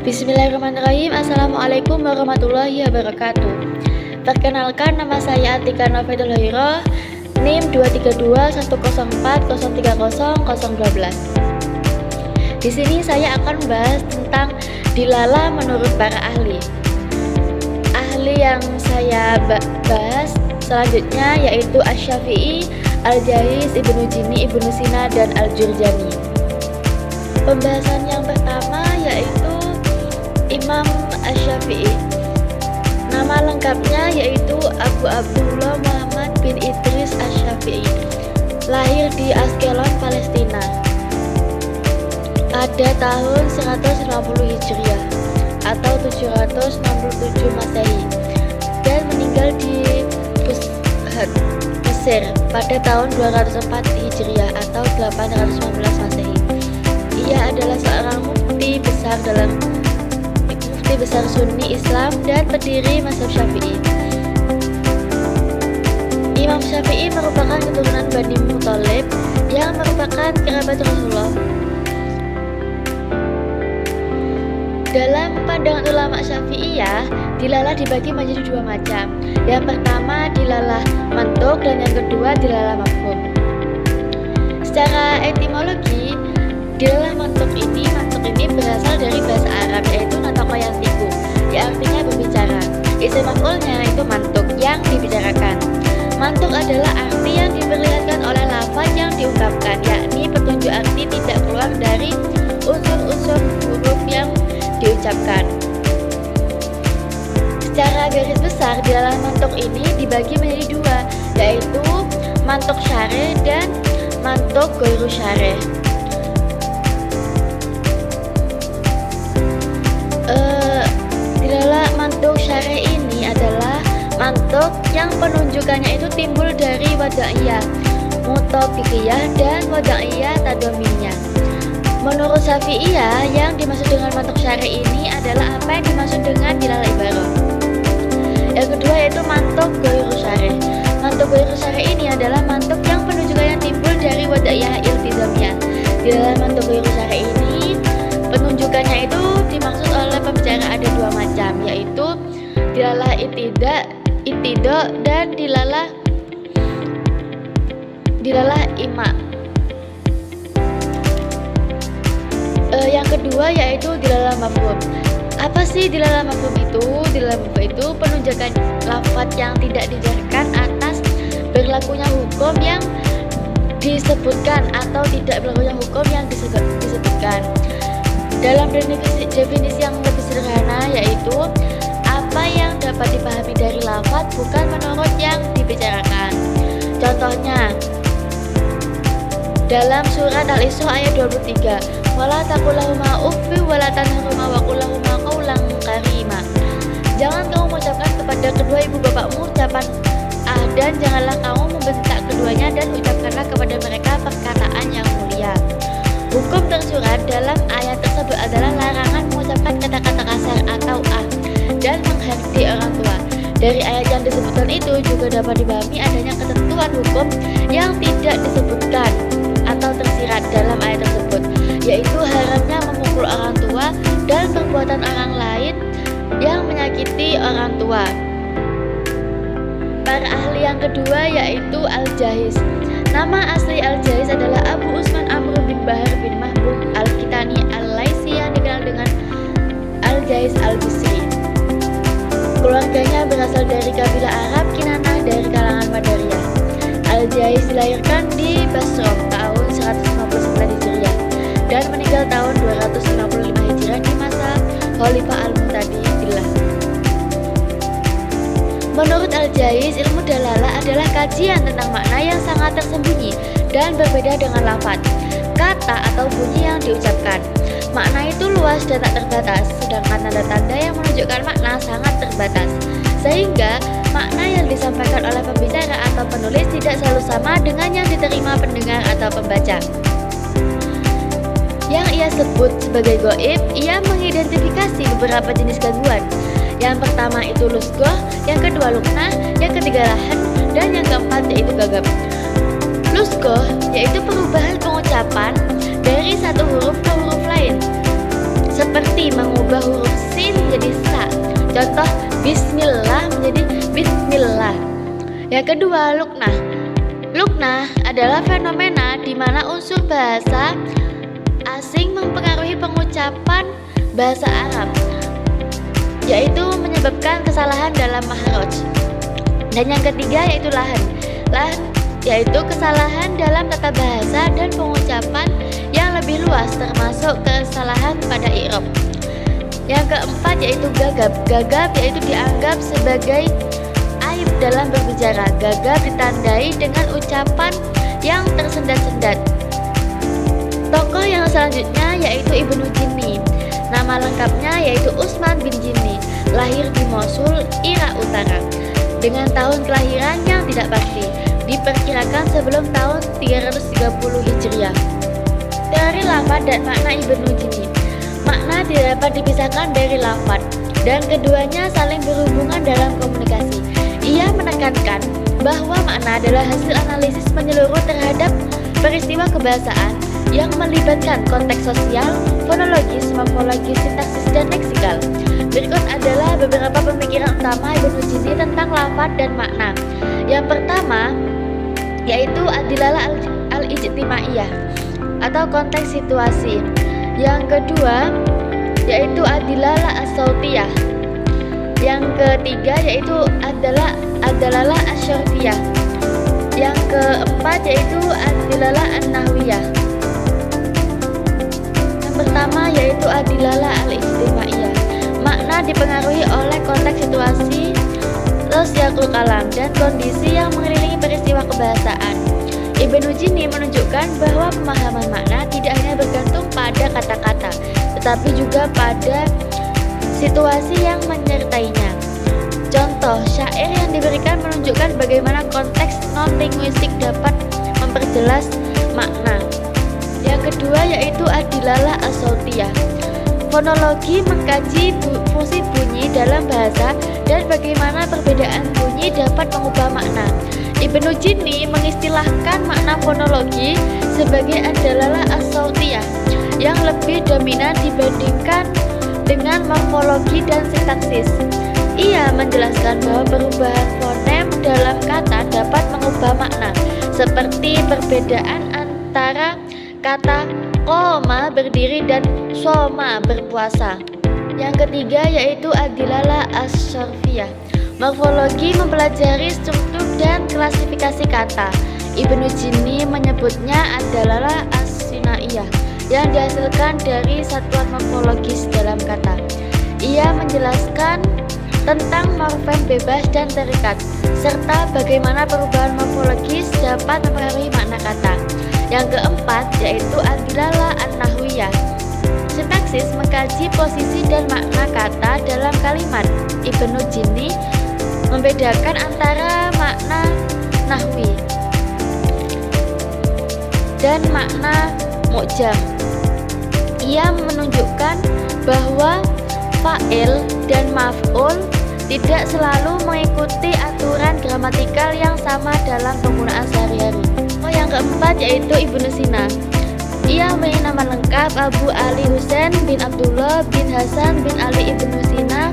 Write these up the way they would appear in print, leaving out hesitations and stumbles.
Bismillahirrahmanirrahim. Assalamualaikum warahmatullahi wabarakatuh. Perkenalkan, nama saya Atika Novedul Hoiro, NIM 2321040300012. Di sini saya akan membahas tentang dilala menurut para ahli. Ahli yang saya bahas selanjutnya yaitu Asy-Syafi'i, Al-Jaiz, Ibnu Jini, Ibnu Sina, dan Al-Jurjani. Pembahasan yang pertama yaitu Imam Asy-Syafi'i. Nama lengkapnya yaitu Abu Abdullah Muhammad bin Idris Asy-Syafi'i. Lahir di Askelon, Palestina pada tahun 150 Hijriah atau 767 Masehi dan meninggal di Bushat, Mesir pada tahun 204 Hijriah atau 819 Masehi. Ia adalah seorang mufti besar Sunni Islam dan pendiri mazhab Syafi'i. Imam Syafi'i merupakan keturunan Bani Muthalib yang merupakan kerabat Rasulullah. Dalam pandangan ulama Syafi'iyah, dilalah dibagi menjadi dua macam. Yang pertama dilalah mantuk dan yang kedua dilalah mafhum. Secara etimologi, dilalah mantuk ini berasal dari bahasa Arab yaitu natakoyantiku, yang artinya berbicara. Isim maf'ulnya itu mantuk, yang dibicarakan. Mantuk adalah arti yang diperlihatkan oleh lafaz yang diungkapkan, yakni petunjuk arti tidak keluar dari unsur-unsur huruf yang diucapkan. Secara garis besar, dilalah mantuk ini dibagi menjadi dua, yaitu mantuk syar'i dan mantuk ghairu syar'i. Dilalah mantuk syar'i ini adalah mantuk yang penunjukannya itu timbul dari wadaiyah, mutabiqiyah, dan wadaiyah tadomiyah. Menurut Syafi'iyah, yang dimaksud dengan mantuk syar'i ini adalah apa yang dimaksud dengan dilalah ibarat. Yang kedua yaitu mantuk ghairu syar'i. Mantuk ghairu syar'i ini adalah mantuk yang penunjukannya timbul dari wadaiyah iltizamiyah. Dilalah mantuk ghairu syar'i ini penunjukannya itu dimaksud oleh pembicara ada dua macam, yaitu dilalah itido dan dilalah ima. Yang kedua yaitu dilalah mafhum. Apa sih dilalah mafhum itu? Dilalah mafhum itu penunjukan lafaz yang tidak dijarkan atas berlakunya hukum yang disebutkan atau tidak berlakunya hukum yang disebutkan. Dalam definisi yang lebih sederhana yaitu apa yang dapat dipahami dari lafaz bukan menurut yang dibicarakan. Contohnya dalam surat Al-Isra ayat 23, wala taqulahuma uffi wala tanharuma wa qullahuma qaulan karima. Jangan kamu mengucapkan kepada kedua ibu bapakmu ucapan dan janganlah kamu membentak keduanya dan ucapkanlah kepada mereka perkataan yang mulia. Hukum tersurat dalam ayat tersebut adalah larangan mengucapkan kata-kata kasar atau dan menghakimi orang tua. Dari ayat yang disebutkan itu juga dapat dipahami adanya ketentuan hukum yang tidak disebutkan atau tersirat dalam ayat tersebut, yaitu haramnya memukul orang tua dan perbuatan orang lain yang menyakiti orang tua. Para ahli yang kedua yaitu Al-Jaiz. Nama asli Al-Jaiz adalah Abu Usman Amr bin Bahar bin Mahbub Al-Kitani Al-Laisi yang dikenal dengan Al-Jaiz Al-Bisri. Keluarganya berasal dari kabilah Arab Kinanah dari kalangan Madariyah. Al-Jaiz dilahirkan di Basra tahun 159 Hijriah dan meninggal tahun 265 Hijriah di masa Khalifah Al-Mu'tadi billah. Menurut Al-Jaiz, ilmu dalalah adalah kajian tentang makna yang sangat tersembunyi dan berbeda dengan lafaz, kata atau bunyi yang diucapkan. Makna itu luas dan tak terbatas, sedangkan tanda-tanda yang menunjukkan makna sangat terbatas. Sehingga makna yang disampaikan oleh pembicara atau penulis tidak selalu sama dengan yang diterima pendengar atau pembaca. Yang ia sebut sebagai gaib, ia mengidentifikasi beberapa jenis gangguan. Yang pertama itu lusgoh, yang kedua luknah, yang ketiga lahan, dan yang keempat yaitu gagap. Lusgoh yaitu perubahan pengucapan dari satu huruf ke huruf lain. seperti mengubah huruf sin menjadi sa. Contoh bismillah menjadi bismillah. Yang kedua, luknah. Luknah adalah fenomena di mana unsur bahasa asing mempengaruhi pengucapan bahasa Arab, yaitu menyebabkan kesalahan dalam makhraj. Dan yang ketiga yaitu lahan. Lahan yaitu kesalahan dalam tata bahasa dan pengucapan yang lebih luas, termasuk kesalahan pada i'rab. Yang keempat yaitu gagap. Gagap yaitu dianggap sebagai aib dalam berbicara. Gagap ditandai dengan ucapan yang tersendat-sendat. Tokoh yang selanjutnya yaitu Ibnu Jinni. Nama lengkapnya yaitu Utsman bin Jinni, lahir di Mosul, Irak Utara, dengan tahun kelahiran yang tidak pasti, diperkirakan sebelum tahun 330 Hijriah. Teori lafaz dan makna Ibnu Jinni. Makna tidak dapat dipisahkan dari lafaz, dan keduanya saling berhubungan dalam komunikasi. Ia menekankan bahwa makna adalah hasil analisis menyeluruh terhadap peristiwa kebahasaan yang melibatkan konteks sosial, fonologis, morfologis, sintaksis, dan leksikal. Berikut adalah beberapa pemikiran utama Ibnu Jinni tentang lafaz dan makna. Yang pertama yaitu adilalah al-ijtimaiyah atau konteks situasi. Yang kedua yaitu adilalah as-sautiyah. Yang ketiga yaitu adalah asyarfiyah. Yang keempat yaitu adilalah an-nahwiyah. Pertama yaitu adilalah al-ijtimaiyah. Makna dipengaruhi oleh konteks situasi, sosial kalam, dan kondisi yang mengelilingi peristiwa kebahasaan. Ibnu Jinni menunjukkan bahwa pemahaman makna tidak hanya bergantung pada kata-kata, tetapi juga pada situasi yang menyertainya. Contoh syair yang diberikan menunjukkan bagaimana konteks non-linguistik dapat memperjelas makna. Yang kedua yaitu adilalah as-sautiyah. Fonologi mengkaji fungsi bunyi dalam bahasa dan bagaimana perbedaan bunyi dapat mengubah makna. Ibnu Jinni mengistilahkan makna fonologi sebagai adilalah as-sautiyah yang lebih dominan dibandingkan dengan morfologi dan sintaksis. Ia menjelaskan bahwa perubahan fonem dalam kata dapat mengubah makna, seperti perbedaan antara kata qoma berdiri dan soma berpuasa. Yang ketiga yaitu adilalah as-sarfiyah. Morfologi mempelajari struktur dan klasifikasi kata. Ibnu Jinni menyebutnya adalah as-sinaiyah yang dihasilkan dari satuan morfologis dalam kata. Ia menjelaskan tentang morfem bebas dan terikat, serta bagaimana perubahan morfologis dapat mempengaruhi makna kata. Yang keempat yaitu adilalah an-nahwiyah. Sintaksis mengkaji posisi dan makna kata dalam kalimat. Ibnu Jinni membedakan antara makna nahwi dan makna mu'jam. Ia menunjukkan bahwa fa'il dan maf'ul tidak selalu mengikuti aturan gramatikal yang sama dalam penggunaan sehari-hari. Yang keempat yaitu Ibnu Sina. Ia memiliki nama lengkap Abu Ali Husain bin Abdullah bin Hasan bin Ali Ibnu Sina,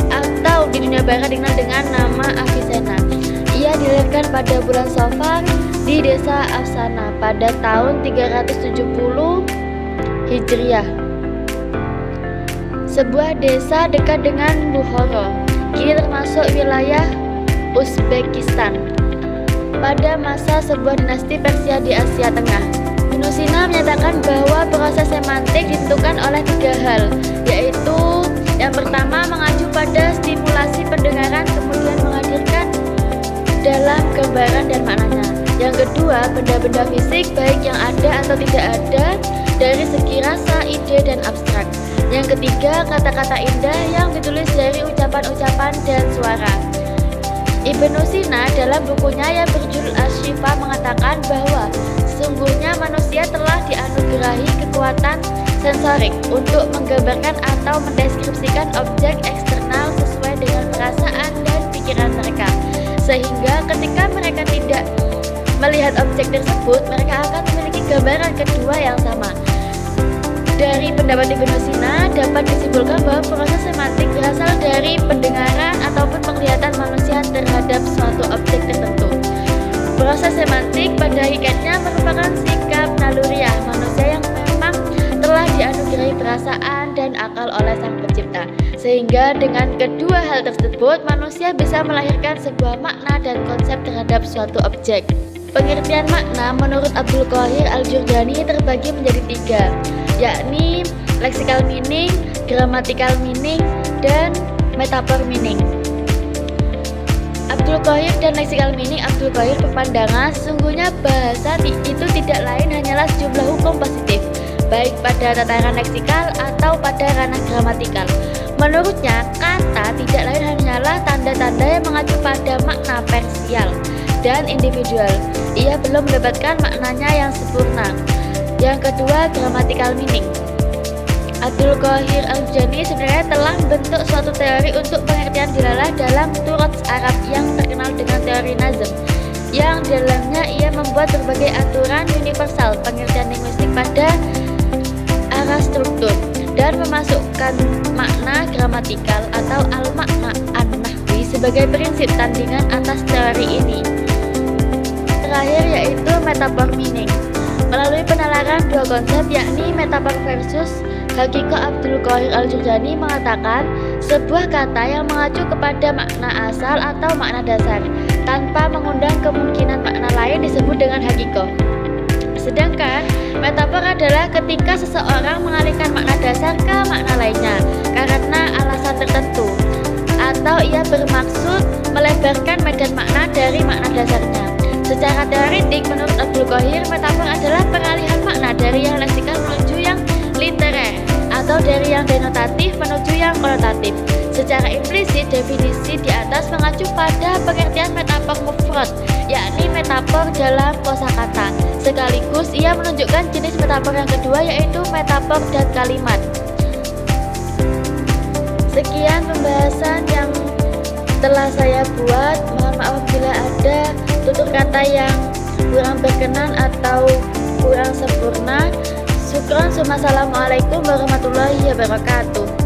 atau di dunia barat dikenal dengan nama Avicenna. Ia dilahirkan pada bulan Safar di desa Afsana pada tahun 370 Hijriah, sebuah desa dekat dengan Bukhara, kini termasuk wilayah Uzbekistan, pada masa sebuah dinasti Persia di Asia Tengah. Ibnu Sina menyatakan bahwa proses semantik ditentukan oleh tiga hal, yaitu yang pertama mengacu pada stimulasi pendengaran, kemudian menghadirkan dalam gambaran dan maknanya. Yang kedua, benda-benda fisik baik yang ada atau tidak ada dari segi rasa, ide, dan abstrak. Yang ketiga, kata-kata indah yang ditulis dari ucapan-ucapan dan suara. Ibnu Sina dalam bukunya yang berjudul Asy-Syifa mengatakan bahwa sesungguhnya manusia telah dianugerahi kekuatan sensorik untuk menggambarkan atau mendeskripsikan objek eksternal sesuai dengan perasaan dan pikiran mereka, sehingga ketika mereka tidak melihat objek tersebut, mereka akan memiliki gambaran kedua yang sama. Dari pendapat Ibnu Sina, dapat disimpulkan bahwa proses semantik berasal dari pendengaran ataupun penglihatan manusia terhadap suatu objek tertentu. Proses semantik pada hakikatnya merupakan sikap naluriah manusia yang memang telah dianugerahi perasaan dan akal oleh Sang Pencipta. Sehingga dengan kedua hal tersebut, manusia bisa melahirkan sebuah makna dan konsep terhadap suatu objek. Pengertian makna menurut Abdul Qahir Al-Jurjani terbagi menjadi 3, yakni lexical meaning, grammatical meaning, dan metaphor meaning. Abdul Qahir dan lexical meaning. Abdul Qahir berpandangan sesungguhnya bahasa itu tidak lain hanyalah sejumlah hukum positif, baik pada tataran leksikal atau pada ranah gramatikal. Menurutnya, kata tidak lain hanyalah tanda-tanda yang mengacu pada makna parsial dan individual. Ia belum mendapatkan maknanya yang sempurna. Yang kedua, grammatical meaning. Abdul Qahir Al-Jurjani sebenarnya telah membentuk suatu teori untuk pengertian dilalah dalam turuts Arab yang terkenal dengan teori nazm, yang dalamnya ia membuat berbagai aturan universal pengertian linguistik pada arah struktur dan memasukkan makna gramatikal atau al-makna an-nahwi sebagai prinsip tandingan atas teori ini. Terakhir yaitu metaphor meaning. Melalui penalaran dua konsep yakni metaphor versus hakiko, Abdul Qahir Al-Jurjani mengatakan sebuah kata yang mengacu kepada makna asal atau makna dasar tanpa mengundang kemungkinan makna lain disebut dengan hakiko. Sedangkan metafor adalah ketika seseorang mengalihkan makna dasar ke makna lainnya karena alasan tertentu, atau ia bermaksud melebarkan medan makna dari makna dasarnya. Secara teoretik, menurut Abdul Qahir, metafor adalah pengalihan makna dari yang leksikal menuju yang literer, atau dari yang denotatif menuju yang konotatif. Secara implisit, definisi di atas mengacu pada pengertian metafor mufrad, yakni metafor dalam kosakata. Sekaligus ia menunjukkan jenis metafor yang kedua, yaitu metafor dan kalimat. Sekian pembahasan yang telah saya buat. Mohon maaf bila ada tutur kata yang kurang berkenan atau kurang sempurna. Syukron. Assalamualaikum warahmatullahi wabarakatuh.